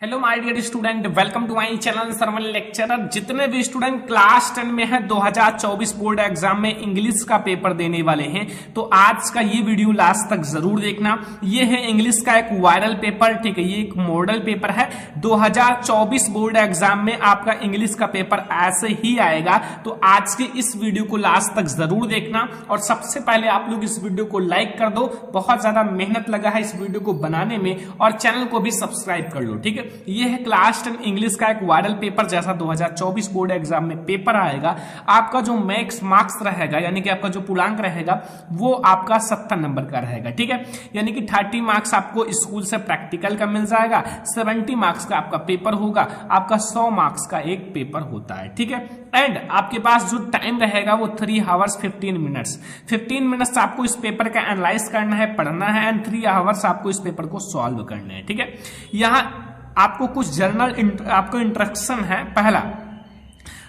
Hello my dear student, welcome to my channel Sarwal lecturer. जितने भी student class 10 में हैं 2024 बोर्ड एग्जाम में इंग्लिश का पेपर देने वाले हैं, तो आज का ये वीडियो लास्ट तक जरूर देखना। ये है इंग्लिश का एक वायरल पेपर, ठीक है। ये एक मॉडल पेपर है। 2024 बोर्ड एग्जाम में आपका इंग्लिश का पेपर ऐसे ही आएगा, तो आज के इस वीडियो को लास्ट तक जरूर देखना। और सबसे पहले आप लोग इस वीडियो को लाइक कर दो, बहुत ज्यादा मेहनत लगा है इस वीडियो को बनाने में, और चैनल को भी सब्सक्राइब कर लो, ठीक है। ये है क्लास 10 इंग्लिश का एक वायरल पेपर, जैसा 2024 बोर्ड एग्जाम में पेपर आएगा। आपका जो मैक्स मार्क्स रहेगा, यानी कि आपका जो पूर्णांक रहेगा, वो आपका 70 नंबर का रहेगा, ठीक है। यानी कि 30 मार्क्स आपको स्कूल से प्रैक्टिकल का मिल जाएगा, 70 मार्क्स का आपका पेपर होगा, आपका 100 मार्क्स का एक पेपर होता है, ठीक है। एंड आपके पास जो टाइम रहेगा वो 3 आवर्स 15 मिनट्स। 15 मिनट्स आपको इस पेपर का एनालाइज करना है, पढ़ना है, एंड 3 आवर्स आपको इस पेपर को सॉल्व करना है, ठीक है। यहाँ आपको कुछ जर्नल आपको इंस्ट्रक्शन है। पहला,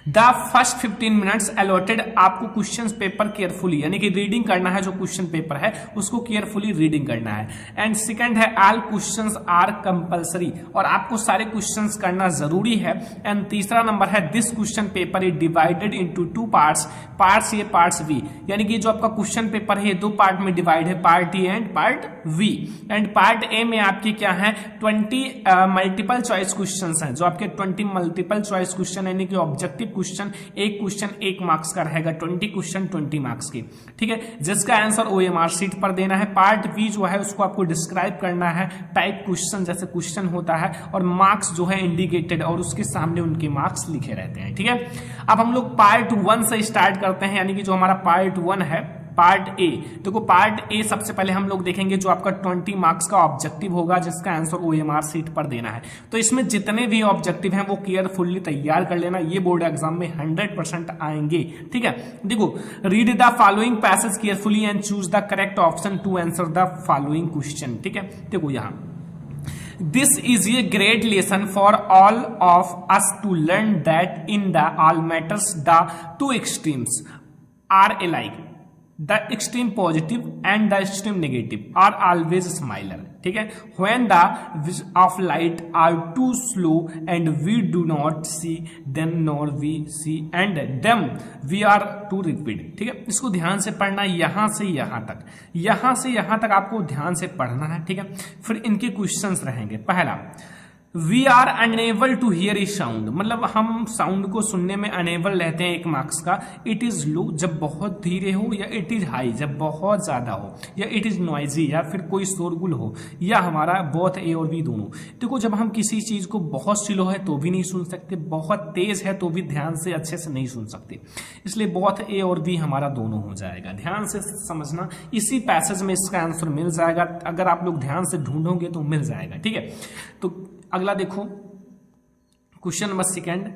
द फर्स्ट 15 मिनट्स अलॉटेड आपको क्वेश्चन पेपर केयरफुली, यानी कि रीडिंग करना है। जो क्वेश्चन पेपर है उसको केयरफुली रीडिंग करना है। एंड सेकंड है, ऑल क्वेश्चंस आर कंपलसरी, और आपको सारे क्वेश्चंस करना जरूरी है। एंड तीसरा नंबर है, this question paper is divided into 2 parts, parts A parts B, यानी कि जो आपका क्वेश्चन पेपर है 2 पार्ट में डिवाइड है, part A and part B. And part A में आपके क्या है, 20 मल्टीपल चॉइस क्वेश्चन है। जो आपके 20 मल्टीपल चॉइस क्वेश्चन, यानी कि ऑब्जेक्टिव क्वेश्चन, एक क्वेश्चन 1 मार्क्स का रहेगा, 20 क्वेश्चन 20 मार्क्स की, ठीक है, जिसका आंसर OMR शीट पर देना है। पार्ट बी जो है उसको आपको डिस्क्राइब करना है, टाइप क्वेश्चन जैसे क्वेश्चन होता है, और मार्क्स जो है इंडिकेटेड, और उसके सामने उनके मार्क्स लिखे रहते हैं, ठीक है। अब हम लोग पार्ट 1 से स्टार्ट करते हैं, यानी कि जो हमारा पार्ट 1 है, पार्ट ए। देखो पार्ट ए सबसे पहले हम लोग देखेंगे जो आपका 20 मार्क्स का ऑब्जेक्टिव होगा, जिसका आंसर OMR शीट पर देना है। तो इसमें जितने भी ऑब्जेक्टिव हैं वो केयरफुली तैयार कर लेना, ये बोर्ड एग्जाम में 100% आएंगे, ठीक है। देखो, read the following passage carefully and choose the correct option to answer the following question, ठीक है। देखो यहाँ, this is a great lesson for all of us to learn that in the all matters the 2 extremes are alike. The extreme positive and the extreme negative are always similar, ठीक है। When the waves of light are too slow and we do not see them nor we see and them we are to repeat, ठीक है। इसको ध्यान से पढ़ना, यहां से यहां तक, यहां से यहां तक आपको ध्यान से पढ़ना है, ठीक है। फिर इनके क्वेश्चंस रहेंगे। पहला, we are unable to hear a sound, मतलब हम साउंड को सुनने में अनेबल रहते हैं, 1 मार्क्स का। इट इज लो, जब बहुत धीरे हो, या इट इज हाई, जब बहुत ज्यादा हो, या इट इज नॉइजी, या फिर कोई शोरगुल हो, या हमारा बोथ ए और बी दोनों। देखो, जब हम किसी चीज को बहुत स्लो है तो भी नहीं सुन सकते, बहुत तेज है तो भी ध्यान से अच्छे से नहीं सुन सकते, इसलिए बोथ ए और बी हमारा दोनों हो जाएगा। ध्यान से समझना, इसी पैसेज में इसका आंसर मिल जाएगा, अगर आप लोग ध्यान से ढूंढोगे तो मिल जाएगा, ठीक है। तो अगला देखो, question number second.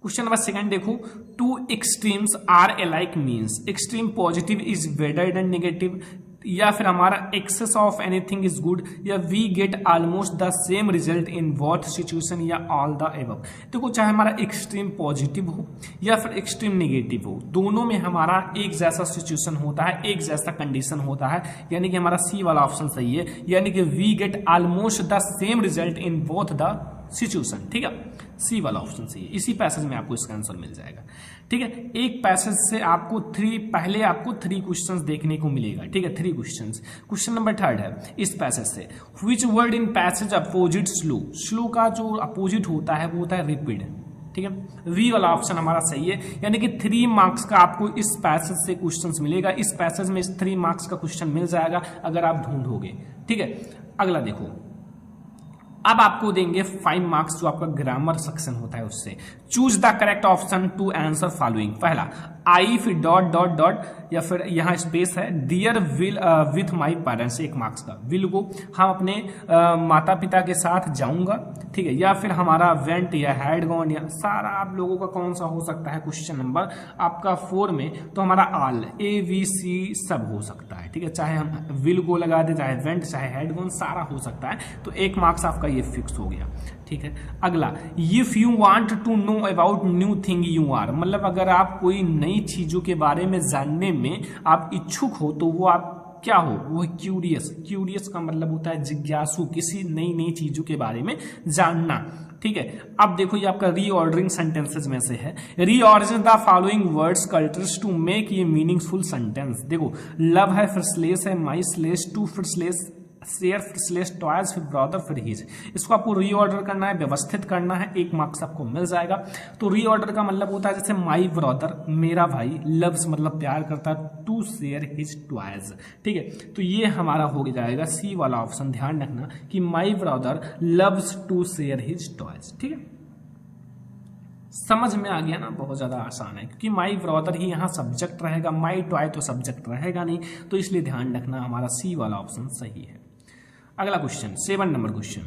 Question number second देखो, 2 extremes are alike means extreme positive is better than negative, या फिर हमारा excess of anything is good, या we get almost the same result in both situation, या ऑल द एबव। देखो, चाहे हमारा extreme positive हो या फिर एक्सट्रीम नेगेटिव हो, दोनों में हमारा एक जैसा सिचुएशन होता है, एक जैसा कंडीशन होता है, यानी कि हमारा सी वाला ऑप्शन सही है, यानी कि we get almost the same result in both the situation, ठीक है। सी वाला ऑप्शन सही है, इसी पैसेज में आपको इसका आंसर मिल जाएगा, ठीक है। एक पैसेज से आपको पहले आपको 3 क्वेश्चंस देखने को मिलेगा, ठीक है, 3 क्वेश्चंस। क्वेश्चन नंबर 3 है इस पैसेज से, which word in passage opposite slow, slow का जो अपोजिट होता है वो होता है रिपीड, ठीक है। वी वाला ऑप्शन हमारा सही है, यानी कि 3 मार्क्स का आपको इस पैसेज से क्वेश्चंस मिलेगा। इस पैसेज में 3 मार्क्स का क्वेश्चन मिल जाएगा अगर आप ढूंढोगे, ठीक है। अगला देखो, अब आपको देंगे 5 मार्क्स जो आपका ग्रामर सेक्शन होता है उससे। Choose the correct option to answer following. पहला, आई, फिर डॉट डॉट डॉट, या फिर यहाँ स्पेस है, dear will with my parents, 1 marks का। विल को हम अपने माता पिता के साथ जाऊंगा, ठीक है, या फिर हमारा वेंट या हैड गॉन, या सारा आप लोगों का कौन सा हो सकता है क्वेश्चन नंबर आपका 4 में, तो हमारा ऑल ABC सब हो सकता है, ठीक है। चाहे हम विल को लगा दे, चाहे वेंट, चाहे हैड गॉन, सारा हो सकता है। तो 1 मार्क्स आपका ये फिक्स हो गया, ठीक है। अगला, if you want to know about new thing you are, मतलब अगर आप कोई नई चीजों के बारे में जानने में आप इच्छुक हो तो वो आप क्या हो, वो क्यूरियस। क्यूरियस का मतलब होता है जिज्ञासु, किसी नई नई चीजों के बारे में जानना। ठीक है, अब देखो ये आपका रीऑर्डरिंग सेंटेंसेस में से है। Reorder the following words cultures to make ये मीनिंगफुल सेंटेंस। देखो लव है, फिर स्लेस है, माई स्लेस, टू फिर स्लेस, शेयर फिर स्लेस, टॉयज फिर ब्रदर फिर हिज। इसको आपको रीऑर्डर करना है, व्यवस्थित करना है, 1 मार्क्स आपको मिल जाएगा। तो रीऑर्डर का मतलब होता है जैसे माई ब्रदर मेरा भाई, लव्स मतलब प्यार करता है, टू शेयर हिज टॉयज। ठीक है, तो ये हमारा हो जाएगा सी वाला ऑप्शन। ध्यान रखना कि my brother loves to share his toys. ठीक है, समझ में आ गया ना, बहुत ज्यादा आसान है क्योंकि माई ब्रदर ही यहाँ सब्जेक्ट रहेगा, माई टॉय तो सब्जेक्ट रहेगा नहीं, तो इसलिए ध्यान रखना हमारा सी वाला ऑप्शन सही है। अगला question 7 number question,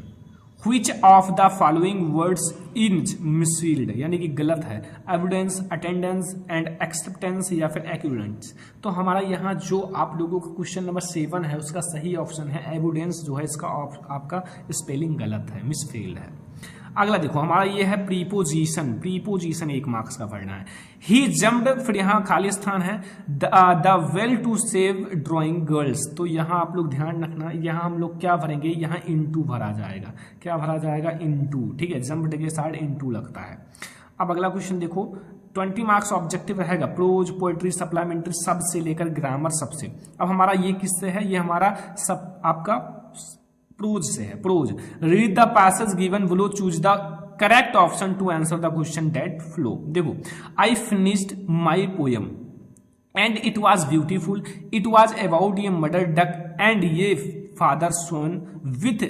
which of the following words is misfield, यानी कि गलत है। एविडेंस, अटेंडेंस एंड एक्सेप्टेंस या फिर एक्यूरेंस। तो हमारा यहाँ जो आप लोगों का क्वेश्चन नंबर 7 है उसका सही ऑप्शन है एविडेंस, जो है इसका आपका स्पेलिंग गलत है, मिसफील्ड है। अगला देखो हमारा ये है प्रीपोजिशन। प्रीपोजिशन 1 मार्क्स का पढ़ना है। ही जम्प्ड, फिर यहाँ खाली स्थान है, the well to save drawing girls. तो यहाँ आप लोग ध्यान रखना, यहाँ हम लोग क्या भरेंगे, यहाँ इनटू भरा जाएगा। क्या भरा जाएगा, इनटू। ठीक है, जम्प्ड के साथ इनटू लगता है। अब अगला क्वेश्चन देखो, 20 मार्क्स ऑब्जेक्टिव रहेगा, प्रोज, पोएट्री, सप्लीमेंट्री, सब से लेकर ग्रामर सबसे। अब हमारा ये किससे है, ये हमारा सब आपका प्रोज से है। Prose, read the passage given below, choose the correct option to answer the question that follow. देखो, I finished my poem and it was beautiful, it was about a mother duck and ये father swan with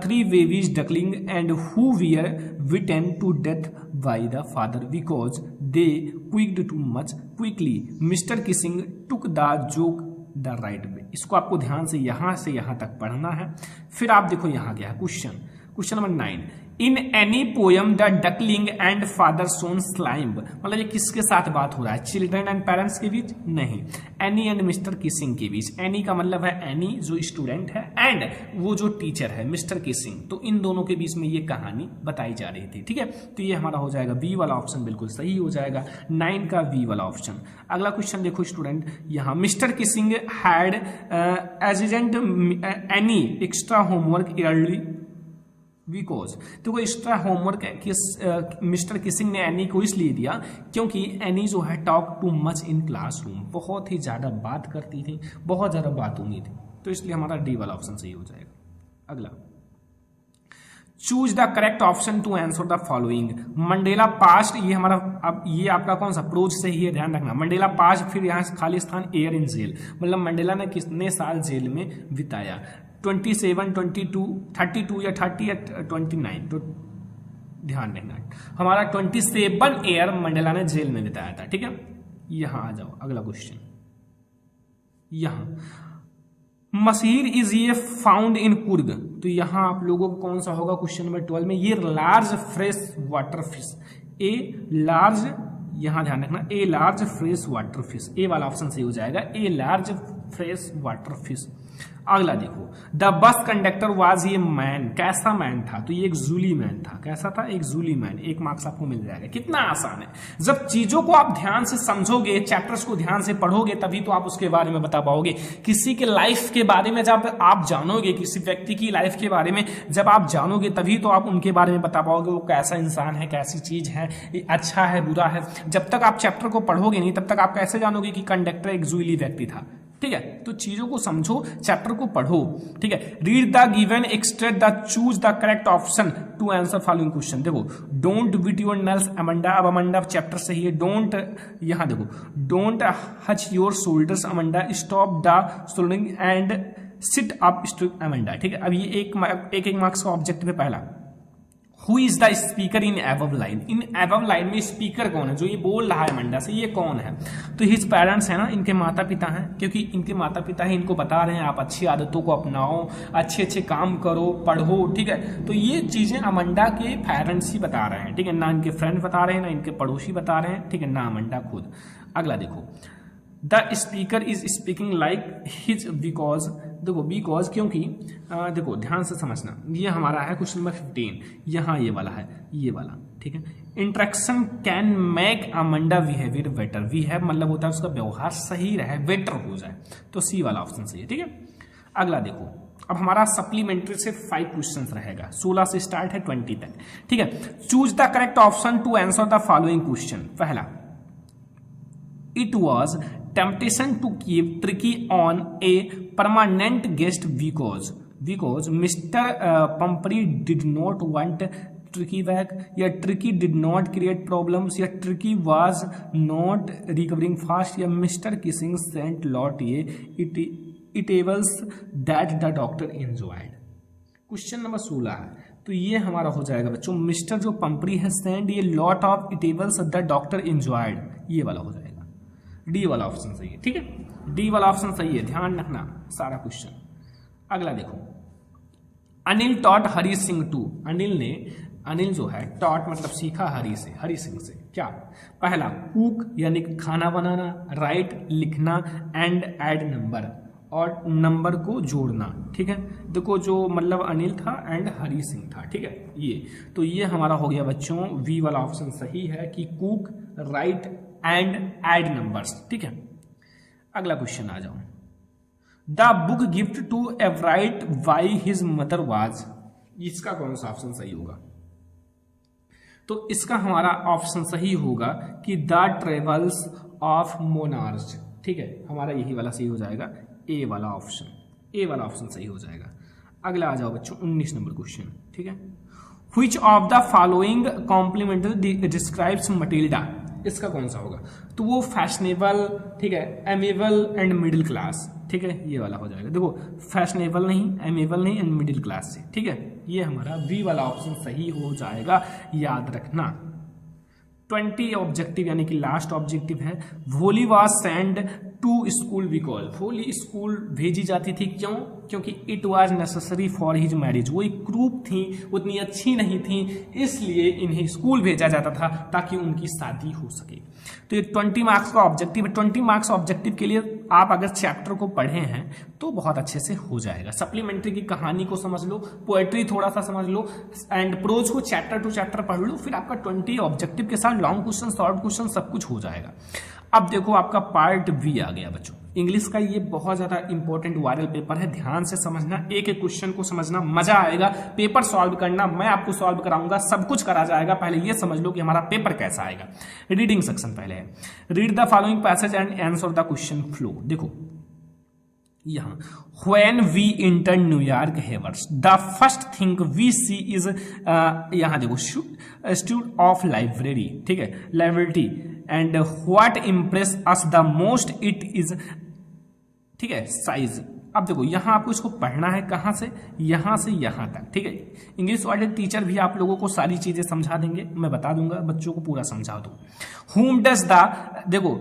3 babies duckling and who were bitten to death by the father because they quacked too much quickly, mister Keesing took the joke the right way. इसको आपको ध्यान से यहां तक पढ़ना है। फिर आप देखो यहाँ गया question number 9, in any poem the duckling and father swan slime. मतलब ये किसके साथ बात हो रहा है, चिल्ड्रन एंड पेरेंट्स के बीच नहीं, एनी एंड मिस्टर किसिंग के बीच। एनी का मतलब है एनी जो स्टूडेंट है, एंड वो जो टीचर है मिस्टर किसिंग, तो इन दोनों के बीच में ये कहानी बताई जा रही थी। ठीक है, तो ये हमारा हो जाएगा बी वाला ऑप्शन, बिल्कुल सही हो जाएगा 9 का बी वाला ऑप्शन। अगला क्वेश्चन देखो स्टूडेंट, यहाँ mister Keesing had agent any extra homework yearly because. तो वो एक्स्ट्रा होमवर्क मिस्टर किसिंग ने एनी को इसलिए दिया क्योंकि एनी जो है talk too much in classroom, बहुत ही ज्यादा बात करती थी, बहुत ज्यादा बात होनी थी, तो इसलिए हमारा डी वाला ऑप्शन सही हो जाएगा। अगला, choose the correct option to answer the following. Mandela past, ये हमारा अब ये आपका कौन सा प्रोज से ही है, ध्यान रखना। मंडेला पास्ट, फिर यहाँ खाली स्थान एयर इन जेल, मतलब मंडेला ने कितने साल जेल में बिताया, 27, 22, 32 या 30 या 29। तो ध्यान रखना हमारा 27 ईयर मंडेला ने जेल में बिताया था। ठीक है, यहां आ जाओ अगला क्वेश्चन। यहां मसीर इज ये फाउंड इन कुर्ग, तो यहां आप लोगों को कौन सा होगा क्वेश्चन नंबर 12 में, ये large fresh water fish. A large, यहां ध्यान रखना, a large fresh water fish, a वाला ऑप्शन सही हो जाएगा, a large fresh water fish. अगला देखो, द बस कंडक्टर वाज ये मैन, कैसा मैन था, तो ये एक जूली मैन था। कैसा था, एक जूली मैन। 1 मार्क्स आपको मिल जाएगा। कितना आसान है, जब चीजों को आप ध्यान से समझोगे, चैप्टर्स को ध्यान से पढ़ोगे, तभी तो आप उसके बारे में बता पाओगे। किसी के लाइफ के बारे में जब आप जानोगे, किसी व्यक्ति की लाइफ के बारे में जब आप जानोगे, तभी तो आप उनके बारे में बता पाओगे, वो कैसा इंसान है, कैसी चीज है, अच्छा है, बुरा है। जब तक आप चैप्टर को पढ़ोगे नहीं, तब तक आप कैसे जानोगे कि कंडक्टर एक जूली व्यक्ति था। ठीक है, तो चीजों को समझो, चैप्टर को पढ़ो। ठीक है, read the given extract the choose the correct option to answer following question. देखो, don't bite your nails Amanda, अब अमंडा चैप्टर सही है। डोंट, यहां देखो, don't hunch your shoulders Amanda, stop the shouldering and sit up Amanda. ठीक है, अब ये एक मार्क्स का ऑब्जेक्टिव है। पहला, who is the speaker in above line. In above line में स्पीकर कौन है, जो ये बोल रहा है मंडा से, ये कौन है, तो हिज पेरेंट्स है ना, इनके माता पिता हैं, क्योंकि इनके माता पिता ही इनको बता रहे हैं आप अच्छी आदतों को अपनाओ, अच्छे अच्छे काम करो, पढ़ो। ठीक है, तो ये चीजें अमंडा के पेरेंट्स ही बता रहे हैं। ठीक है, ना इनके फ्रेंड बता रहे हैं, ना इनके पड़ोसी बता रहे हैं। ठीक है, ना अमंडा खुद। अगला देखो, the speaker is speaking like his because, देखो बिकॉज क्योंकि देखो ध्यान से समझना, ये हमारा है क्वेश्चन नंबर 15, यहाँ ये वाला है, ये वाला, ठीक है। Interaction can make Amanda behaviour better, behave मतलब होता है उसका व्यवहार सही रहे, बेटर हो जाए, तो सी वाला ऑप्शन सही है, ठीक है। अगला देखो, अब हमारा सप्लीमेंट्री से 5 क्वेश्चन रहेगा, 16 से स्टार्ट है 20 तक, ठीक है। Choose the correct option to answer the following question. पहला, it was temptation to keep Tricky on a permanent guest because mister Pumphrey did not want Tricky back, या Tricky did not create problems, या Tricky was not recovering fast, या mister Keesing sent lot ये eatables that the doctor enjoyed. Question number 16 है, तो ये हमारा हो जाएगा बच्चों, मिस्टर जो पंपरी है सेंड ये lot of eatables the doctor enjoyed, ये वाला हो जाएगा, डी वाला ऑप्शन सही है, ठीक है। डी वाला ऑप्शन सही है, ध्यान रखना सारा क्वेश्चन। अगला देखो, अनिल टॉट हरी सिंह टू, अनिल जो है टॉट मतलब सीखा हरी सिंह से क्या। पहला, कुक यानी खाना बनाना, राइट लिखना, एंड ऐड नंबर और नंबर को जोड़ना, ठीक है। देखो जो मतलब अनिल था एंड हरी सिंह था, ठीक है। ये तो ये हमारा हो गया बच्चों, वी वाला ऑप्शन सही है कि cook, write and add numbers, ठीक है। अगला क्वेश्चन आ जाओ, द बुक गिफ्ट टू एवराइट बाई हिज मदर वाज, इसका कौन सा ऑप्शन सही होगा। तो इसका हमारा ऑप्शन सही होगा कि द ट्रेवल्स ऑफ मोनार्च, ठीक है, हमारा यही वाला सही हो जाएगा, ए वाला ऑप्शन सही हो जाएगा। अगला आ जाओ बच्चों 19 नंबर क्वेश्चन, ठीक है। Which of the following complementary describes Matilda, इसका कौन सा होगा। तो वो फैशनेबल, ठीक है, एमेबल एंड मिडिल क्लास, ठीक है, ये वाला हो जाएगा। देखो फैशनेबल नहीं, एमेबल नहीं एंड मिडिल क्लास से, ठीक है, ये हमारा बी वाला ऑप्शन सही हो जाएगा, याद रखना। 20 ऑब्जेक्टिव यानी कि लास्ट ऑब्जेक्टिव है, Bholi was sent to school because, Bholi school भेजी जाती थी क्यों, क्योंकि it was necessary for his marriage, वो एक ग्रुप थी, उतनी अच्छी नहीं थी, इसलिए इन्हें स्कूल भेजा जाता था ताकि उनकी शादी हो सके। तो ये 20 मार्क्स का ऑब्जेक्टिव है। 20 मार्क्स ऑब्जेक्टिव के लिए आप अगर चैप्टर को पढ़े हैं तो बहुत अच्छे से हो जाएगा। सप्लीमेंट्री की कहानी को समझ लो, पोएट्री थोड़ा सा समझ लो, एंड प्रोज को चैप्टर टू चैप्टर पढ़ लो, फिर आपका 20 ऑब्जेक्टिव के साथ लॉन्ग क्वेश्चन, शॉर्ट क्वेश्चन सब कुछ हो जाएगा। अब देखो आपका पार्ट बी आ गया बच्चों, इंग्लिश का ये बहुत ज्यादा इंपॉर्टेंट वायरल पेपर है, ध्यान से समझना, एक एक क्वेश्चन को समझना, मजा आएगा, पेपर सॉल्व करना, मैं आपको सॉल्व कराऊंगा, सब कुछ करा जाएगा। पहले ये समझ लो कि हमारा पेपर कैसा आएगा। रीडिंग सेक्शन पहले है, read the following passage and answer the question follow. देखो यहाँ, when we enter New York harbours the first thing we see is, यहाँ देखो स्टूड ऑफ लाइब्रेरी, ठीक है, liberty, and what impress us the most it is, ठीक है, size. अब देखो यहाँ आपको इसको पढ़ना है कहाँ से, यहाँ से यहाँ तक, ठीक है। इंग्लिश वाले टीचर भी आप लोगों को सारी चीजें समझा देंगे, मैं बता दूंगा, बच्चों को पूरा समझा दो। whom does the, देखो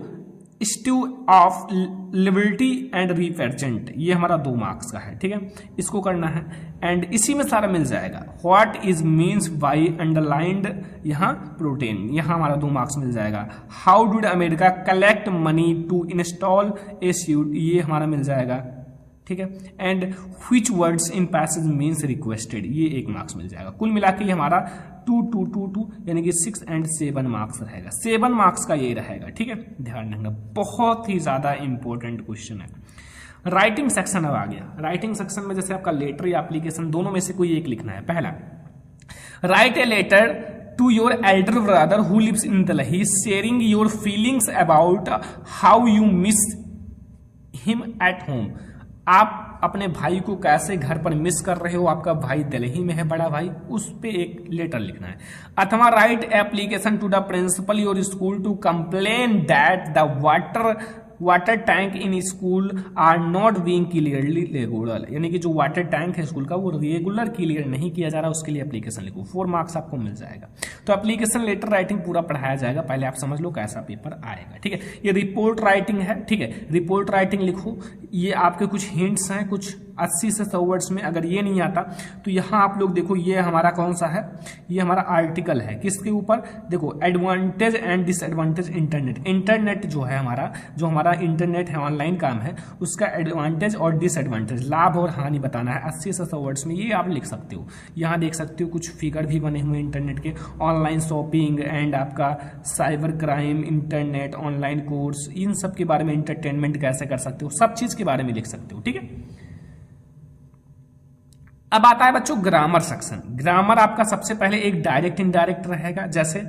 statue of liberty and represent, ये हमारा 2 मार्क्स का है, ठीक है, इसको करना है, एंड इसी में सारा मिल जाएगा। What is means by underlined, यहाँ प्रोटीन, यहाँ हमारा 2 मार्क्स मिल जाएगा। How did America collect money to install a suit, ये हमारा मिल जाएगा, ठीक है, and which words in passage means requested, ये 1 मार्क्स मिल जाएगा। कुल मिला के हमारा 2 2 2 2 यानी कि 6 एंड 7 मार्क्स रहेगा, 7 मार्क्स का ये रहेगा, ठीक है, ध्यान रखना, बहुत ही ज्यादा इंपॉर्टेंट क्वेश्चन है। राइटिंग सेक्शन अब आ गया। राइटिंग सेक्शन में जैसे आपका लेटर या एप्लीकेशन, दोनों में से कोई एक लिखना है। पहला, write a letter to your elder brother who lives in Delhi sharing your feelings about how you miss him at home, आप अपने भाई को कैसे घर पर मिस कर रहे हो, आपका भाई दिल्ली में है, बड़ा भाई, उस पे एक लेटर लिखना है। अथवा write application to the principal your school to complain that the water tank in school are not being clearly regular, यानी कि जो वाटर टैंक है स्कूल का वो रेगुलर क्लियर नहीं किया जा रहा, उसके लिए एप्लीकेशन लिखो, 4 मार्क्स आपको मिल जाएगा। तो एप्लीकेशन लेटर राइटिंग पूरा पढ़ाया जाएगा, पहले आप समझ लो कैसा पेपर आएगा, ठीक है। ये रिपोर्ट राइटिंग है, ठीक है, रिपोर्ट राइटिंग लिखो, ये आपके कुछ हिंट्स हैं, कुछ 80 से 100 वर्ड्स में, अगर ये नहीं आता तो यहाँ आप लोग देखो, ये हमारा कौन सा है ये हमारा आर्टिकल है किसके ऊपर, देखो advantage and disadvantage internet. Internet जो है हमारा इंटरनेट है, ऑनलाइन काम है, उसका एडवांटेज और डिसएडवांटेज, लाभ और हानि बताना है 80 से 100 वर्ड्स में। ये आप लिख सकते हो। यहाँ देख सकते हो कुछ फिगर भी बने हुए इंटरनेट के, ऑनलाइन शॉपिंग एंड आपका cyber crime, internet, online course, इन सब के बारे में, एंटरटेनमेंट कैसे कर सकते हो, सब चीज के बारे में लिख सकते हो। ठीक है, अब आता है बच्चों ग्रामर सेक्शन। ग्रामर आपका सबसे पहले एक डायरेक्ट इनडायरेक्ट रहेगा, जैसे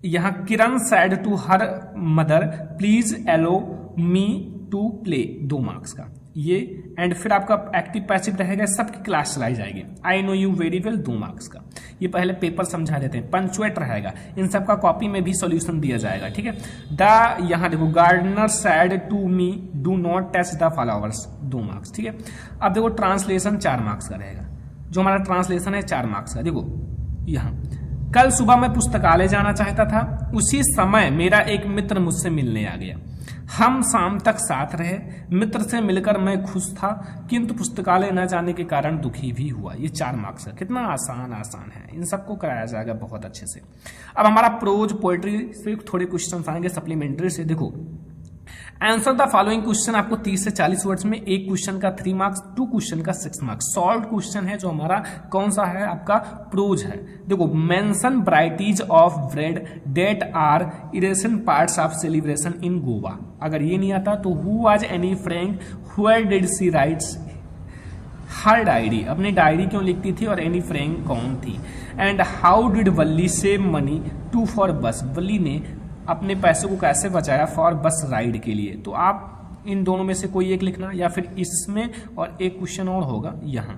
यहां Kiran said to her mother please allow me to play, 2 marks का ये। एंड फिर आपका एक्टिव पैसिव रहेगा, सबकी क्लास चलाई जाएगी। I know you very well, 2 marks का। ये पहले पेपर समझा देते हैं। पंचुएट रहेगा, इन सब का कॉपी में भी सॉल्यूशन दिया जाएगा। ठीक है, द यहाँ देखो gardener said to me do not touch the flowers, 2 marks. ठीक है, अब देखो ट्रांसलेशन 4 मार्क्स का रहेगा। जो हमारा ट्रांसलेशन है 4 मार्क्स का। देखो यहाँ, कल सुबह मैं पुस्तकालय जाना चाहता था, उसी समय मेरा एक मित्र मुझसे मिलने आ गया। हम शाम तक साथ रहे, मित्र से मिलकर मैं खुश था, किंतु पुस्तकालय न जाने के कारण दुखी भी हुआ। ये 4 मार्क्स है। कितना आसान है, इन सबको कराया जाएगा बहुत अच्छे से। अब हमारा प्रोज पोएट्री से थोड़े क्वेश्चन आएंगे सप्लीमेंट्री से। देखो आंसर द फॉलोइंग क्वेश्चन, आपको 30 से 40 वर्ड्स में, एक क्वेश्चन का 3 मार्क्स, 2 क्वेश्चन का 6 मार्क्स। सॉल्व क्वेश्चन है जो हमारा कौन सा है, आपका प्रोज है। देखो mention varieties of bread that are इरेशन parts of celebration in Goa. अगर ये नहीं आता तो who was Anne Frank, where did she writes her diary, अपनी डायरी क्यों लिखती थी, और एनी फ्रैंक कौन थी। And how did Valli save money to for bus, Valli ने अपने पैसे को कैसे बचाया फॉर बस राइड के लिए। तो आप इन दोनों में से कोई एक लिखना, या फिर इसमें, और एक क्वेश्चन और होगा यहाँ,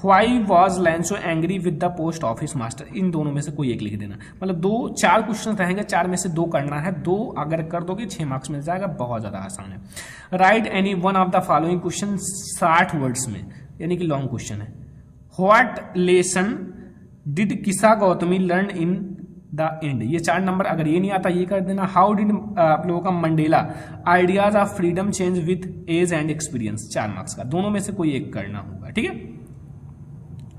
why was Lencho angry with the post office master, इन दोनों में से कोई एक लिख देना। मतलब 4 क्वेश्चन रहेंगे, 4 में से 2 करना है। 2 अगर कर दोगे 6 मार्क्स मिल जाएगा, बहुत ज्यादा आसान है। Right any one of the following question 60 words में, यानी कि लॉन्ग क्वेश्चन है। व्हाट लेसन डिड किसा Gautami learn in the end, ये 4 नंबर। अगर ये नहीं आता ये कर देना। हाउ डिड आप लोगों का Mandela ideas of freedom change with age and experience, 4 marks का। दोनों में से कोई एक करना होगा। ठीक है,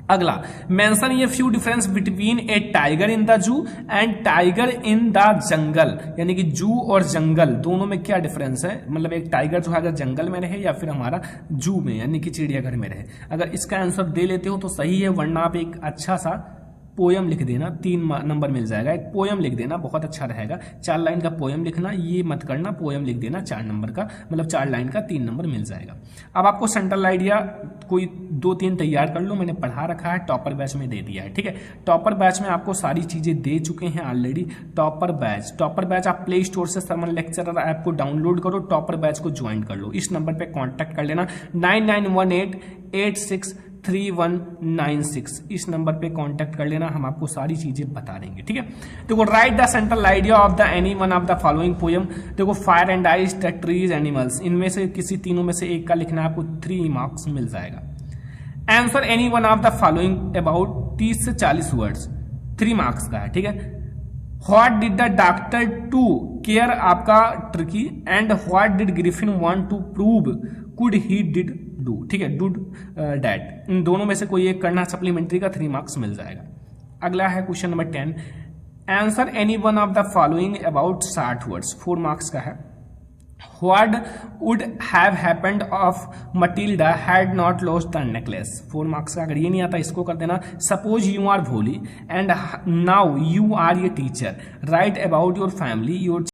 अगला मेंशन ये few difference between A tiger in the zoo and tiger in the jungle, यानी कि जू और जंगल दोनों में क्या डिफरेंस है। मतलब एक टाइगर जो है अगर जंगल में रहे या फिर हमारा जू में यानी कि चिड़ियाघर में रहे। अगर इसका आंसर दे लेते हो तो सही है, वरना आप एक अच्छा सा पोयम लिख देना, 3 नंबर मिल जाएगा। एक पोयम लिख देना, बहुत अच्छा रहेगा। 4 लाइन का पोयम लिखना, ये मत करना, पोयम लिख देना 4 नंबर का, मतलब 4 लाइन का 3 नंबर मिल जाएगा। अब आपको सेंट्रल आइडिया कोई 2-3 तैयार कर लो, मैंने पढ़ा रखा है, टॉपर बैच में दे दिया है। ठीक है, टॉपर बैच में आपको सारी चीजें दे चुके हैं ऑलरेडी। टॉपर बैच आप प्ले स्टोर से सरमन लेक्चरर ऐप को डाउनलोड करो, टॉपर बैच को ज्वाइन कर लो। इस नंबर पे कांटेक्ट कर लेना, 9918863196, इस नंबर पे कांटेक्ट कर लेना, हम आपको सारी चीजें बता देंगे। ठीक है, देखो write the central idea of the any one of the following poem. देखो fire and ice, the trees, animals, इनमें से किसी तीनों में से एक का लिखना, आपको 3 मार्क्स मिल जाएगा। Answer any one of the following about 30 से 40 वर्ड्स, 3 मार्क्स का है। ठीक है, what did the doctor to care, आपका Tricky. And what did Griffin want to prove, could he did do. ठीक है, डूड डैट, इन दोनों में से कोई एक करना, सप्लीमेंट्री का 3 मार्क्स मिल जाएगा। अगला है question number 10, answer any one of the following about 60 words, 4 marks का है। What would have happened of Matilda had not lost the necklace, 4 marks का। अगर ये नहीं आता इसको कर देना। Suppose you are Bholi and now you are a teacher, write about your family, your